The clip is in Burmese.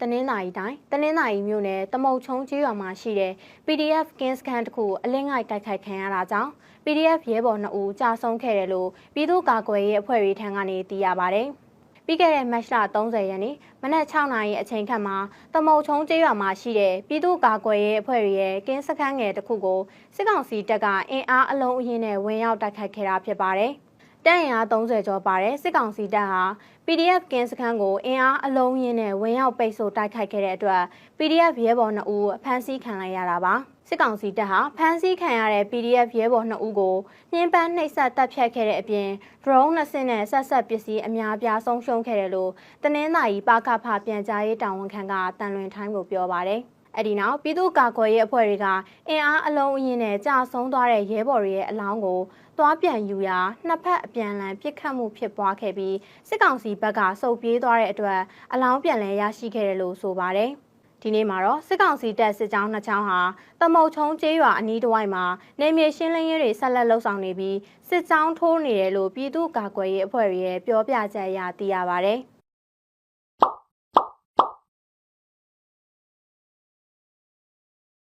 တနင်္သာရီတိုင်းတနင်္သာရီမြို့နယ်တမုတ်ချုံကျေးရွာမှာရှိတဲ့ PDF ကင်းစခန်းတစ်ခုအလင်းငိုက်တိုက်ခိုက်ခံရတာကြောင့် PDF ရဲဘော်2ဦးကြာဆုံးခဲ့တယ်လို့ပြည်သူ့ကာကွယ်ရေးအဖွဲ့တွေထံကနေသိရပါတယ်။ပြီးခဲ့တဲ့မတ်လ30ရက်နေ့မနက်6နာရီအချိန်ခန့်မှာတမုတ်ချုံကျေးရွာမှာရှိတဲ့ပြည်သူ့ကာကွယ်ရေးအဖွဲ့တွေရဲ့ကင်းစခန်းငယ်တစ်ခုကိုစစ်ကောင်စီတပ်ကအင်အားအလုံးအင်းနဲ့ဝင်ရောက်တိုက်ခိုက်ခဲ့တာဖြစ်ပါတယ်။တပ်အင်အား30ကျော်ပါတဲ့စစ်ကောင်စီတပ်ဟာ PDF ကင်းစခန်းကိုအင်အားအလုံးရင်းနဲ့ဝင်ရောက်ပိတ်ဆို့တိုက်ခိုက်ခဲ့တဲ့အတွက် PDF ရဲဘော်2ဦးဖမ်းဆီးခံလိုက်ရတာပါစစ်ကောင်စီတပ်ဟာဖမ်းဆီးခံရတဲ့ PDF ရဲဘော်2ဦးကိုနှင်းပန်းနှိပ်စက်တပ်ဖြတ်ခဲ့တဲ့အပြင် drone 2စင်းနဲ့ဆက်ဆက်ပစ္စည်းအများပြားဆုံးရှုံးခဲ့တယ်လို့တနင်္သာရီပကဖပြန်ကြားရေးတာဝန်ခံကတန်လွင်ထိုင်းကိုပြောပါတယ်အဲ့ဒီနောက်ပြည်သူ့ကာကွယ်ရေးအဖွဲ့တွေကအင်အားအလုံးအင်းနဲ့ကြာဆုံးသွားတဲ့ရဲဘော်တွေရဲ့အလောင်းကိုသွားပြန်ယူရာနှစ်ဖက်အပြန်အလှန်ပစ်ခတ်မှုဖြစ်ပွားခဲ့ပြီးစစ်ကောင်စီဘက်ကစုပ်ပြေးသွားတဲ့အတွက်အလောင်းပြန်လည်ရရှိခဲ့တယ်လို့ဆိုပါတယ်။ဒီနေ့မှာတော့စစ်ကောင်စီတပ်စစ်ကြောင်း2ချောင်းဟာတမုတ်ချုံကျေးရွာအနီးတစ်ဝိုက်မှာနေမြေရှင်းလင်းရေးတွေဆက်လက်လှုပ်ဆောင်နေပြီးစစ်ကြောင်းထိုးနေတယ်လို့ပြည်သူ့ကာကွယ်ရေးအဖွဲ့ရဲ့ပြောပြချက်အရသိရပါတယ်။